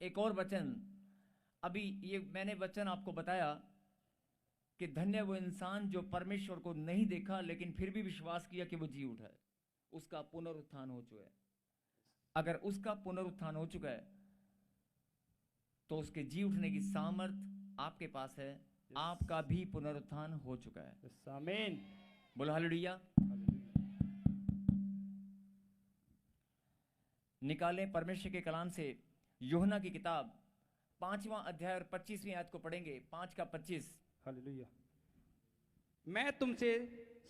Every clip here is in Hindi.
एक और वचन, अभी ये मैंने वचन आपको बताया कि धन्य वो इंसान जो परमेश्वर को नहीं देखा लेकिन फिर भी विश्वास किया कि वो जी उठा है, उसका पुनरुत्थान हो चुका है। अगर उसका पुनरुत्थान हो चुका है तो उसके जी उठने की सामर्थ आपके पास है। आपका भी पुनरुत्थान हो चुका है। आमीन। बोलो हालेलुया। निकालें परमेश्वर के कलाम से यूहन्ना की किताब 5वां अध्याय और 25वीं आयत को पढ़ेंगे। 5 का 25। हालेलुया। मैं तुमसे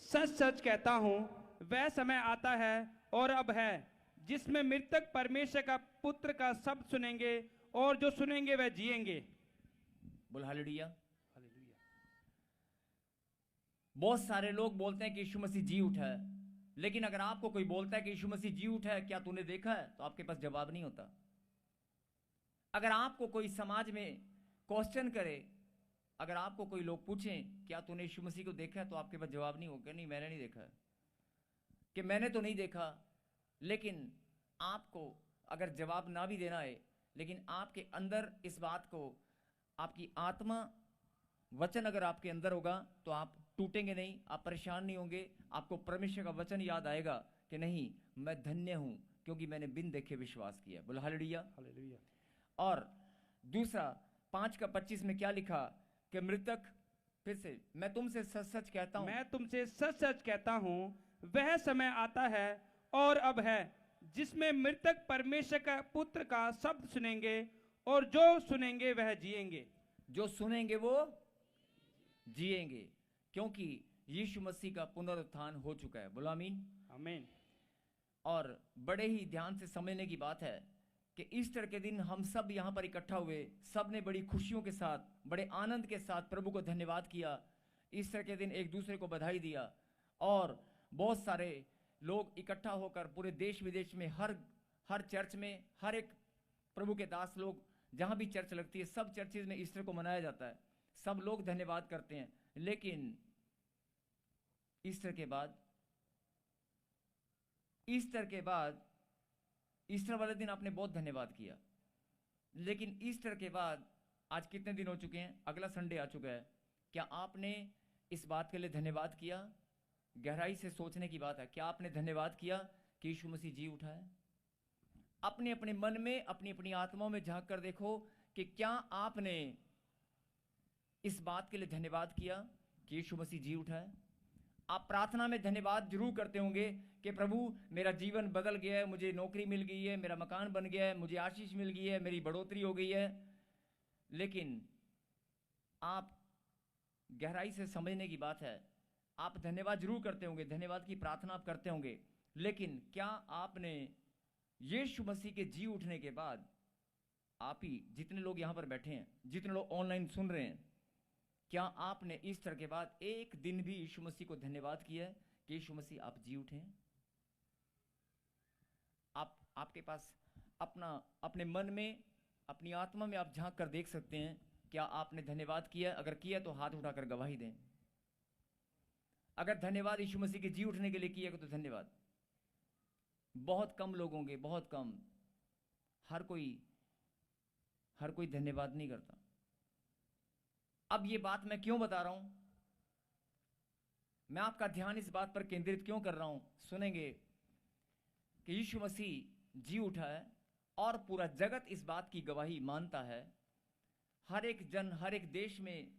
सच सच कहता हूं, वह समय आता है और अब है जिसमें मृतक परमेश्वर का पुत्र का शब्द सुनेंगे, और जो सुनेंगे वह जिएंगे। बोलो हालेलुया। हालेलुया। बहुत सारे लोग बोलते हैं कि यीशु मसीह जी उठा है, लेकिन अगर आपको कोई बोलता है कि यीशु मसीह जी उठा है, क्या तूने देखा है, तो आपके पास जवाब नहीं होता। अगर आपको कोई समाज में क्वेश्चन करे, अगर आपको कोई लोग पूछें क्या तूने यीशु मसीह को देखा है, तो आपके पास जवाब नहीं होगा, नहीं मैंने नहीं देखा है, कि मैंने तो नहीं देखा। लेकिन आपको अगर जवाब ना भी देना है, लेकिन आपके अंदर इस बात को, आपकी आत्मा वचन अगर आपके अंदर होगा तो आप टूटेंगे नहीं, आप परेशान नहीं होंगे। आपको परमेश्वर का वचन याद आएगा कि नहीं, मैं धन्य हूं क्योंकि मैंने बिन देखे विश्वास किया। बोलो हालेलुया। हालेलुया। और दूसरा 5 का 25 में क्या लिखा कि मृतक, फिर से, मैं तुमसे सच सच कहता हूं, मैं तुमसे सच सच कहता हूं, वह समय आता है और अब है जिसमें मृतक परमेश्वर का पुत्र का शब्द सुनेंगे, और जो सुनेंगे वह जिएंगे। जो सुनेंगे वो जिएंगे, क्योंकि यीशु मसीह का पुनरुत्थान हो चुका है। बोलो आमीन। आमीन। और बड़े ही ध्यान से समझने की बात है कि ईस्टर के दिन हम सब यहाँ पर इकट्ठा हुए, सब ने बड़ी खुशियों के साथ, बड़े आनंद के साथ प्रभु को धन्यवाद किया। ईस्टर के दिन एक दूसरे को बधाई दिया, और बहुत सारे लोग इकट्ठा होकर पूरे देश विदेश में, हर चर्च में, हर एक प्रभु के दास लोग, जहाँ भी चर्च लगती है, सब चर्चेज में ईस्टर को मनाया जाता है, सब लोग धन्यवाद करते हैं। लेकिन ईस्टर के बाद, ईस्टर के बाद, ईस्टर वाले दिन आपने बहुत धन्यवाद किया, लेकिन ईस्टर के बाद आज कितने दिन हो चुके हैं, अगला संडे आ चुका है, क्या आपने इस बात के लिए धन्यवाद किया? गहराई से सोचने की बात है, क्या आपने धन्यवाद किया कि यीशु मसीह जी उठा है? अपने अपने मन में, अपनी अपनी आत्माओं में झांक कर देखो कि क्या आपने इस बात के लिए धन्यवाद किया कि यीशु मसीह जी उठा है? आप प्रार्थना में धन्यवाद जरूर करते होंगे कि प्रभु मेरा जीवन बदल गया है, मुझे नौकरी मिल गई है, मेरा मकान बन गया है, मुझे आशीष मिल गई है, मेरी बढ़ोतरी हो गई है। लेकिन आप, गहराई से समझने की बात है, आप धन्यवाद जरूर करते होंगे, धन्यवाद की प्रार्थना आप करते होंगे, लेकिन क्या आपने यीशु मसीह के जी उठने के बाद, आप ही जितने लोग यहां पर बैठे हैं, जितने लोग ऑनलाइन सुन रहे हैं, क्या आपने ईस्टर के बाद एक दिन भी यीशु मसीह को धन्यवाद किया है कि यीशु मसीह आप जी उठे हैं? आपके पास अपना, अपने मन में, अपनी आत्मा में आप झांक कर देख सकते हैं, क्या आपने धन्यवाद किया? अगर किया तो हाथ उठाकर गवाही दें। अगर धन्यवाद यीशु मसीह के जी उठने के लिए किया तो धन्यवाद। बहुत कम लोग होंगे, बहुत कम, हर कोई धन्यवाद नहीं करता। अब ये बात मैं क्यों बता रहा हूं, मैं आपका ध्यान इस बात पर केंद्रित क्यों कर रहा हूं? सुनेंगे कि यीशु मसीह जी उठा है और पूरा जगत इस बात की गवाही मानता है। हर एक जन, हर एक देश में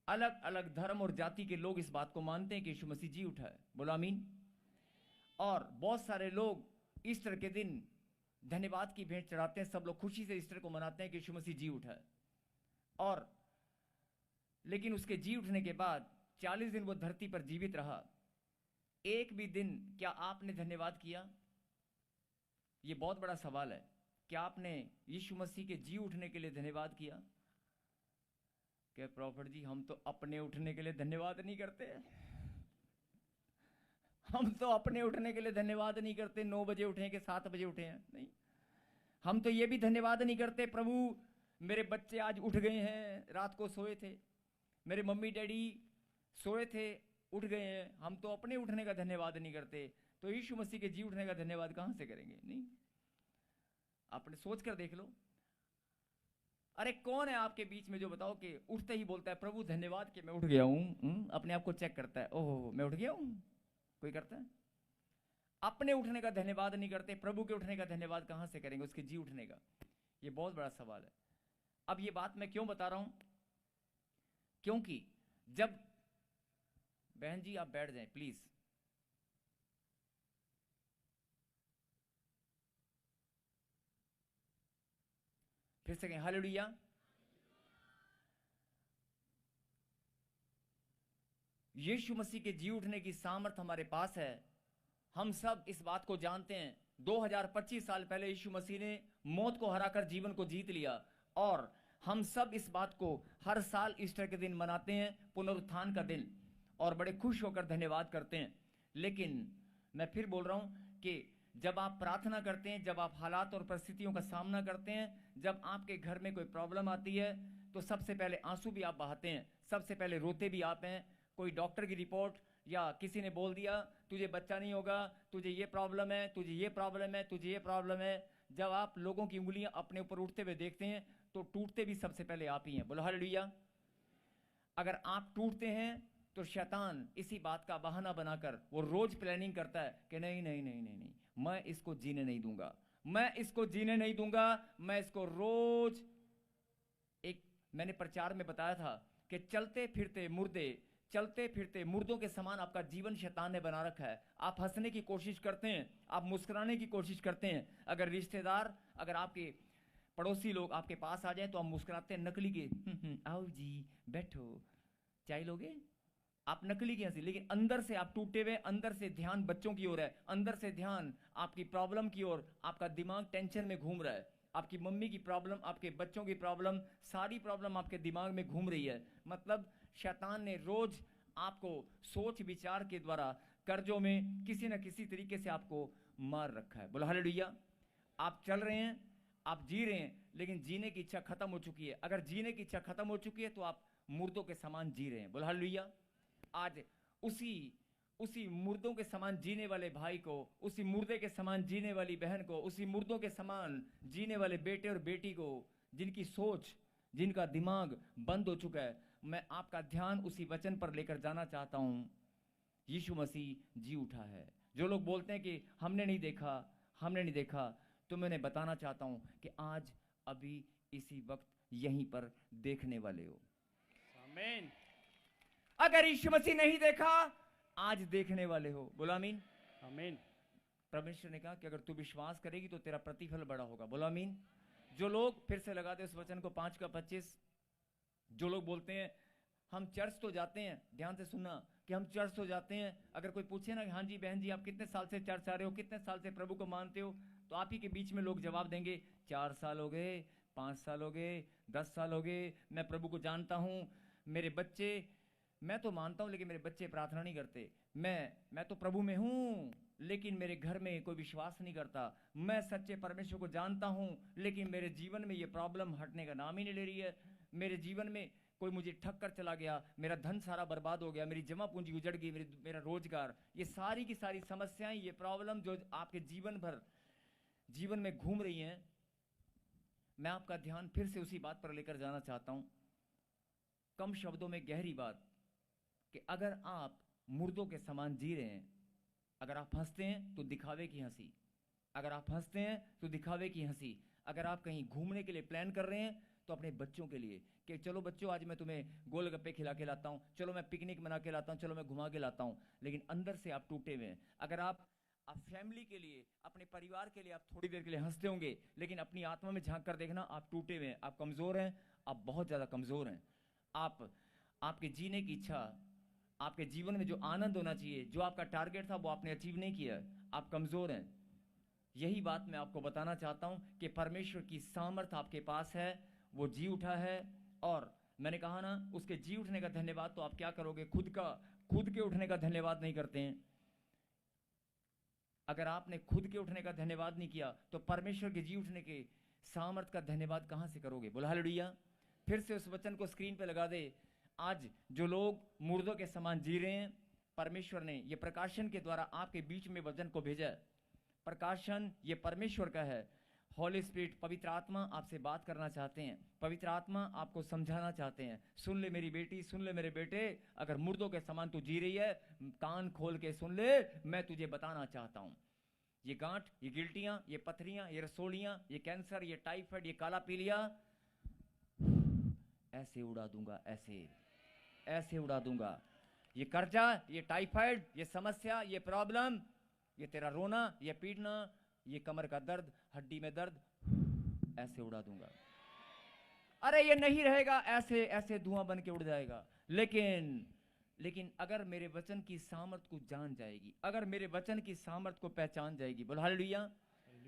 अलग अलग धर्म और जाति के लोग इस बात को मानते हैं कि यीशु मसीह जी उठा है। बोलो आमीन। और बहुत सारे लोग ईस्टर के दिन धन्यवाद की भेंट चढ़ाते हैं, सब लोग खुशी से ईस्टर को मनाते हैं कि यीशु मसीह जी उठा है। और लेकिन उसके जी उठने के बाद 40 दिन वो धरती पर जीवित रहा, एक भी दिन क्या आपने धन्यवाद किया? ये बहुत बड़ा सवाल है। क्या आपने यीशु मसीह के जी उठने के लिए धन्यवाद किया? क्या प्रॉफिट जी, हम तो अपने उठने के लिए धन्यवाद नहीं करते, हम तो अपने उठने के लिए धन्यवाद नहीं करते, 9 बजे उठे कि 7 बजे उठे हैं, नहीं। हम तो ये भी धन्यवाद नहीं करते, प्रभु मेरे बच्चे आज उठ गए हैं, रात को सोए थे, मेरे मम्मी डैडी सोए थे, उठ गए हैं। हम तो अपने उठने का धन्यवाद नहीं करते, तो यीशु मसीह के जी उठने का धन्यवाद कहां से करेंगे? नहीं। आपने सोच कर देख लो, अरे कौन है आपके बीच में जो बताओ कि उठते ही बोलता है प्रभु धन्यवाद कि मैं उठ गया हूं, अपने आप को चेक करता है, ओहो मैं उठ गया हूं? कोई करता है? अपने उठने का धन्यवाद नहीं करते, प्रभु के उठने का धन्यवाद कहां से करेंगे, उसके जी उठने का? ये बहुत बड़ा सवाल है। अब ये बात मैं क्यों बता रहा हूं? क्योंकि जब, बहन जी आप बैठ जाएं प्लीज, फिर से कहें हालेलुया। यीशु मसीह के जी उठने की सामर्थ हमारे पास है। हम सब इस बात को जानते हैं। 2025 साल पहले यीशु मसीह ने मौत को हराकर जीवन को जीत लिया, और हम सब इस बात को हर साल ईस्टर के दिन मनाते हैं, पुनरुत्थान का दिन, और बड़े खुश होकर धन्यवाद करते हैं। लेकिन मैं फिर बोल रहा हूं कि जब आप प्रार्थना करते हैं, जब आप हालात और परिस्थितियों का सामना करते हैं, जब आपके घर में कोई प्रॉब्लम आती है, तो सबसे पहले आंसू भी आप बहाते हैं, सबसे पहले रोते भी आप हैं। कोई डॉक्टर की रिपोर्ट या किसी ने बोल दिया तुझे बच्चा नहीं होगा, तुझे ये प्रॉब्लम है, तुझे ये प्रॉब्लम है, तुझे ये प्रॉब्लम है, जब आप लोगों की उंगलियां अपने ऊपर उठते हुए देखते हैं तो टूटते भी सबसे पहले आप ही हैं। बोलो हालेलुया। अगर आप टूटते हैं तो शैतान इसी बात का बहाना बनाकर वो रोज प्लानिंग करता है कि नहीं नहीं नहीं नहीं नहीं, मैं इसको जीने नहीं दूंगा, मैं इसको जीने नहीं दूंगा, मैं इसको रोज। एक मैंने प्रचार में बताया था कि चलते फिरते मुर्दे, चलते फिरते मुर्दों के समान आपका जीवन शैतान ने बना रखा है। आप हंसने की कोशिश करते हैं, आप मुस्कुराने की कोशिश करते हैं, अगर रिश्तेदार, अगर आपके पड़ोसी लोग आपके पास आ जाए तो आप मुस्कुराते हैं नकली के, आओ जी बैठो, चाय लोगे, आप नकली की हंसी, लेकिन अंदर से आप टूटे हुए, अंदर से ध्यान बच्चों की ओर है, अंदर से ध्यान आपकी प्रॉब्लम की ओर, आपका दिमाग टेंशन में घूम रहा है, आपकी मम्मी की प्रॉब्लम, आपके बच्चों की प्रॉब्लम, सारी प्रॉब्लम आपके दिमाग में घूम रही है। मतलब शैतान ने रोज आपको सोच विचार के द्वारा कर्जों में किसी न किसी तरीके से आपको मार रखा है। बोलो हालेलुया। आप चल रहे हैं, आप जी रहे हैं, लेकिन जीने की इच्छा खत्म हो चुकी है। अगर जीने की इच्छा खत्म हो चुकी है तो आप मुर्दों के समान जी रहे हैं। बोलो हालेलुया। आज उसी मुर्दों के समान जीने वाले भाई को, उसी मुर्दे के समान जीने वाली बहन को, उसी मुर्दों के समान जीने वाले बेटे और बेटी को, जिनकी सोच, जिनका दिमाग बंद हो चुका है, मैं आपका ध्यान उसी वचन पर लेकर जाना चाहता हूं। यीशु मसीह जी उठा है। जो लोग बोलते हैं कि हमने नहीं देखा, हमने नहीं देखा, तो मैं उन्हें बताना चाहता हूं कि आज अभी इसी वक्त यहीं पर देखने वाले हो। आमीन। अगर यीशु मसीह नहीं देखा, आज देखने वाले हो। बोलो आमीन। आमीन। परमेश्वर ने कहा कि अगर तू विश्वास करेगी तो तेरा प्रतिफल बड़ा होगा। बोलो आमीन। जो लोग, फिर से लगा दे उस वचन को, 5 का 25, जो लोग बोलते हैं हम चर्च तो जाते हैं, ध्यान से सुनना, कि हम चर्च तो जाते हैं, अगर कोई पूछे ना कि हाँ जी बहन जी आप कितने साल से चर्च आ रहे हो, कितने साल से प्रभु को मानते हो, तो आप ही के बीच में लोग जवाब देंगे 4 साल हो गए, 5 साल हो गए, 10 साल हो गए, मैं प्रभु को जानता हूँ, मेरे बच्चे, मैं तो मानता हूँ लेकिन मेरे बच्चे प्रार्थना नहीं करते, मैं तो प्रभु में हूँ लेकिन मेरे घर में कोई विश्वास नहीं करता, मैं सच्चे परमेश्वर को जानता हूँ लेकिन मेरे जीवन में ये प्रॉब्लम हटने का नाम ही नहीं ले रही है, मेरे जीवन में कोई मुझे ठग कर चला गया, मेरा धन सारा बर्बाद हो गया, मेरी जमा पूंजी उजड़ गई, मेरा रोजगार, ये सारी की सारी समस्याएं, ये प्रॉब्लम जो आपके जीवन में घूम रही हैं, मैं आपका ध्यान फिर से उसी बात पर लेकर जाना चाहता हूं। कम शब्दों में गहरी बात, कि अगर आप मुर्दों के समान जी रहे हैं, अगर आप हंसते हैं तो दिखावे की हंसी, अगर आप हंसते हैं तो दिखावे की हंसी, अगर आप कहीं घूमने के लिए प्लान कर रहे हैं तो अपने बच्चों के लिए कि चलो बच्चों आज मैं तुम्हें गोलगप्पे खिला के लाता हूं, चलो मैं पिकनिक मना के लाता हूं, चलो मैं घुमा के लाता हूं, लेकिन अंदर से आप टूटे हुए हैं। अगर आप फैमिली के लिए, अपने परिवार के लिए आप थोड़ी देर के लिए हंसते होंगे, लेकिन अपनी आत्मा में झांक कर देखना आप टूटे हुए हैं, आप कमजोर हैं, आप बहुत ज्यादा कमजोर हैं। आपके जीने की इच्छा, आपके जीवन में जो आनंद होना चाहिए, जो आपका टारगेट था वो आपने अचीव नहीं किया, आप कमजोर हैं। यही बात मैं आपको बताना चाहता हूं कि परमेश्वर की सामर्थ आपके पास है, वो जी उठा है, और मैंने कहा ना उसके जी उठने का धन्यवाद तो आप क्या करोगे, खुद के उठने का धन्यवाद नहीं करते हैं। अगर आपने खुद के उठने का धन्यवाद नहीं किया तो परमेश्वर के जी उठने के सामर्थ का धन्यवाद कहां से करोगे। बोला हालेलुया। फिर से उस वचन को स्क्रीन पे लगा दे। आज जो लोग मुर्दों के समान जी रहे हैं, परमेश्वर ने ये प्रकाशन के द्वारा आपके बीच में वचन को भेजा है। प्रकाशन ये परमेश्वर का है, हॉली स्पिरिट, पवित्र आत्मा आपसे बात करना चाहते हैं, पवित्र आत्मा आपको समझाना चाहते हैं। सुन ले मेरी बेटी, सुन ले मेरे बेटे, अगर मुर्दों के समान तू जी रही है, कान खोल के सुन ले, मैं तुझे बताना चाहता हूं। ये गांठ, ये गिल्टियां, ये पथरियां, ये रसोलियां, ये कैंसर, ये टाइफाइड, ये काला पीलिया, ऐसे उड़ा दूंगा, ऐसे ऐसे उड़ा दूंगा। ये कर्जा, ये टाइफाइड, ये समस्या, ये प्रॉब्लम, ये तेरा रोना, ये पीटना, ये कमर का दर्द, हड्डी में दर्द, ऐसे उड़ा दूंगा। अरे ये नहीं रहेगा, ऐसे ऐसे धुआं बन के उड़ जाएगा। लेकिन अगर मेरे वचन की सामर्थ को जान जाएगी, अगर मेरे वचन की सामर्थ को पहचान जाएगी, बोल हालेलुया।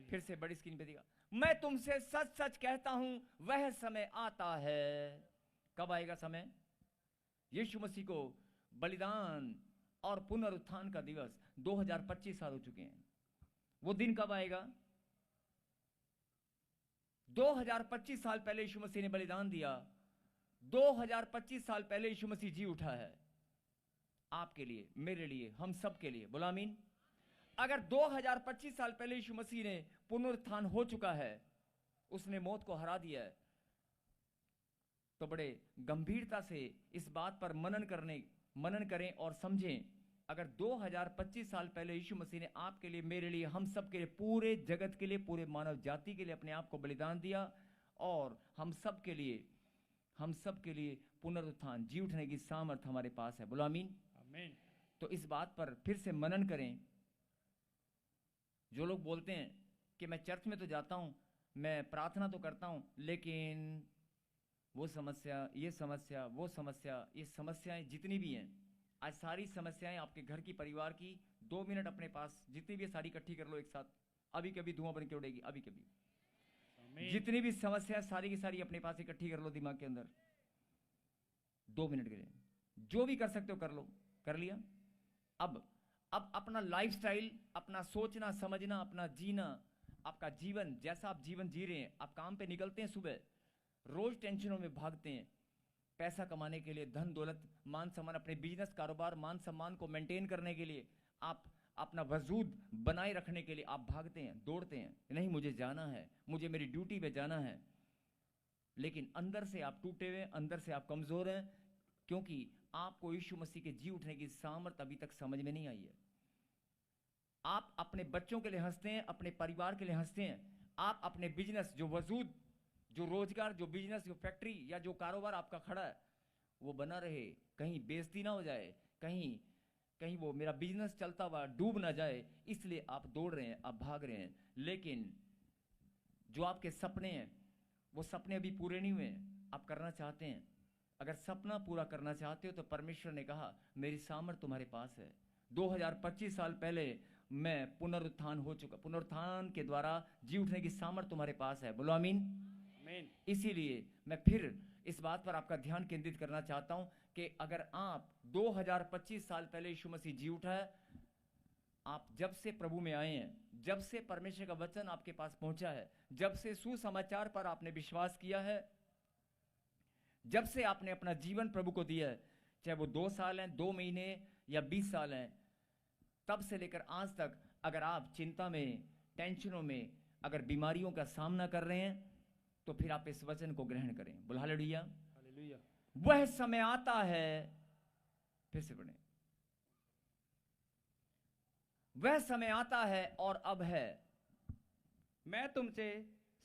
फिर से बड़ी स्क्रीन पे दिखा, मैं तुमसे सच सच कहता हूं, वह समय आता है। कब आएगा समय? यीशु मसीह को बलिदान और पुनरुत्थान का दिवस 2025 साल हो चुके हैं। वो दिन कब आएगा? 2025 साल पहले यीशु मसीह ने बलिदान दिया। 2025 साल पहले यीशु मसीह जी उठा है, आपके लिए, मेरे लिए, हम सब के लिए। बोला आमीन। अगर 2025 साल पहले यीशु मसीह ने पुनरुत्थान हो चुका है, उसने मौत को हरा दिया है, तो बड़े गंभीरता से इस बात पर मनन करें और समझें। अगर 2025 साल पहले यीशु मसीह ने आपके लिए, मेरे लिए, हम सब के लिए, पूरे जगत के लिए, पूरे मानव जाति के लिए अपने आप को बलिदान दिया, और हम सब के लिए पुनरुत्थान, जी उठने की सामर्थ हमारे पास है। बोलो आमीन। आमीन। तो इस बात पर फिर से मनन करें। जो लोग बोलते हैं कि मैं चर्च में तो जाता हूं, मैं प्रार्थना तो करता हूं, लेकिन वो समस्या, ये समस्या, वो समस्या, ये समस्याएं जितनी भी हैं, आज सारी समस्याएं आपके घर की, परिवार की, 2 मिनट अपने पास जितनी भी सारी इकट्ठी कर लो एक साथ, अभी कभी धुआं बन के उड़ेगी, अभी कभी। जितनी भी समस्याएं सारी की सारी अपने पास इकट्ठी कर लो दिमाग के अंदर, 2 मिनट के लिए, जो भी कर सकते हो कर लो। कर लिया? अब अपना लाइफस्टाइल, अपना सोचना समझना, अपना जीना, आपका जीवन, जैसा आप जीवन जी रहे हैं, आप काम पे निकलते हैं सुबह, रोज टेंशनों में भागते हैं, पैसा कमाने के लिए, धन दौलत, मान सम्मान, अपने बिजनेस कारोबार, मान सम्मान को मेंटेन करने के लिए, आप अपना वजूद बनाए रखने के लिए आप भागते हैं, दौड़ते हैं, नहीं मुझे जाना है, मुझे मेरी ड्यूटी पे जाना है। लेकिन अंदर से आप टूटे हुए, अंदर से आप कमजोर हैं, क्योंकि आपको यीशु मसीह के जी उठने की सामर्थ अभी तक समझ में नहीं आई है। आप अपने बच्चों के लिए हंसते हैं, अपने परिवार के लिए हंसते हैं, आप अपने बिजनेस, जो वजूद, जो रोजगार, जो बिजनेस, जो फैक्ट्री या जो कारोबार आपका खड़ा है, वो बना रहे, कहीं बेइज्जती ना हो जाए, कहीं वो मेरा बिजनेस चलता हुआ डूब ना जाए, इसलिए आप दौड़ रहे हैं, आप भाग रहे हैं। लेकिन जो आपके सपने हैं, वो सपने अभी पूरे नहीं हुए हैं, आप करना चाहते हैं। अगर सपना पूरा करना चाहते हो तो परमेश्वर ने कहा, मेरी सामर्थ तुम्हारे पास है। 2025 साल पहले मैं पुनरुत्थान के द्वारा जी उठने की सामर्थ तुम्हारे पास है। बोलो आमीन। इसीलिए मैं फिर इस बात पर आपका ध्यान केंद्रित करना चाहता हूं कि अगर आप 2025 साल पहले यीशु मसीह जी उठा है, आप जब से प्रभु में आए हैं, जब से परमेश्वर का वचन आपके पास पहुंचा है, जब से सुसमाचार पर आपने विश्वास किया है, जब से आपने अपना जीवन प्रभु को दिया है, चाहे वो 2 साल हैं, 2 महीने या 20 साल हैं, तब से लेकर आज तक अगर आप चिंता में, टेंशनों में, अगर बीमारियों का सामना कर रहे हैं, तो फिर आप इस वचन को ग्रहण करें। बोल हालेलुया। हालेलुया। वह समय आता है, फिर से पढ़ें, वह समय आता है और अब है। मैं तुमसे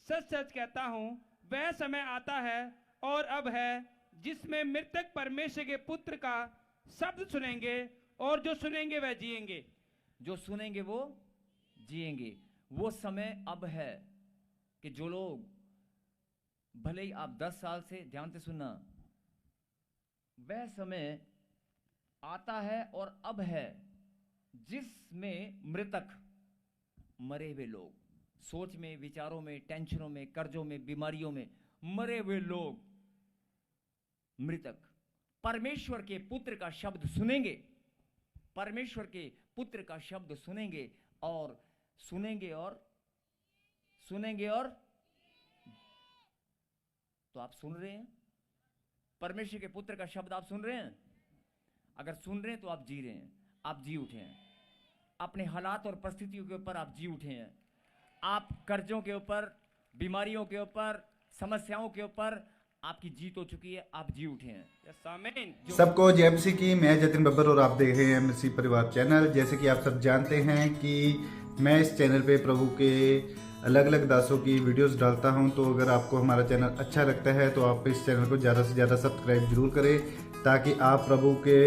सच सच कहता हूं, वह समय आता है और अब है, जिसमें मृतक परमेश्वर के पुत्र का शब्द सुनेंगे, और जो सुनेंगे वह जिएंगे। जो सुनेंगे वो जिएंगे। वो समय अब है कि जो लोग, भले ही आप 10 साल से, ध्यान से सुनना, वह समय आता है और अब है जिसमें मृतक, मरे हुए लोग, सोच में, विचारों में, टेंशनों में, कर्जों में, बीमारियों में मरे हुए लोग, मृतक परमेश्वर के पुत्र का शब्द सुनेंगे, परमेश्वर के पुत्र का शब्द सुनेंगे और सुनेंगे और सुनेंगे। और तो आप सुन रहे हैं, परमेश्वर के पुत्र का शब्द आप सुन रहे हैं। अगर सुन रहे हैं तो आप जी रहे हैं, आप जी उठे हैं, अपने हालात और परिस्थितियों के ऊपर आप जी उठे हैं, आप कर्जों के ऊपर, बीमारियों के ऊपर, समस्याओं के ऊपर आपकी जीत हो चुकी है, आप जी उठे हैं। यस आमीन। सबको जय मसीह की। मैं जतिन बब्बर और आप देख रहे हैं मसीह परिवार चैनल। जैसे कि आप सब जानते हैं कि मैं इस चैनल पे प्रभु के अलग अलग दासों की वीडियोस डालता हूं, तो अगर आपको हमारा चैनल अच्छा लगता है तो आप इस चैनल को ज़्यादा से ज़्यादा सब्सक्राइब जरूर करें, ताकि आप प्रभु के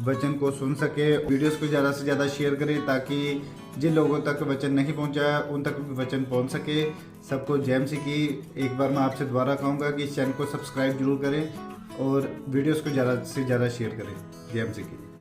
वचन को सुन सके। वीडियोस को ज़्यादा से ज़्यादा शेयर करें, ताकि जिन लोगों तक वचन नहीं पहुंचा उन तक भी वचन पहुंच सके। सबको जय मसीह की। एक बार मैं आपसे दोबारा कहूँगा कि इस चैनल को सब्सक्राइब जरूर करें और वीडियोस को ज़्यादा से ज़्यादा शेयर करें। जय मसीह की।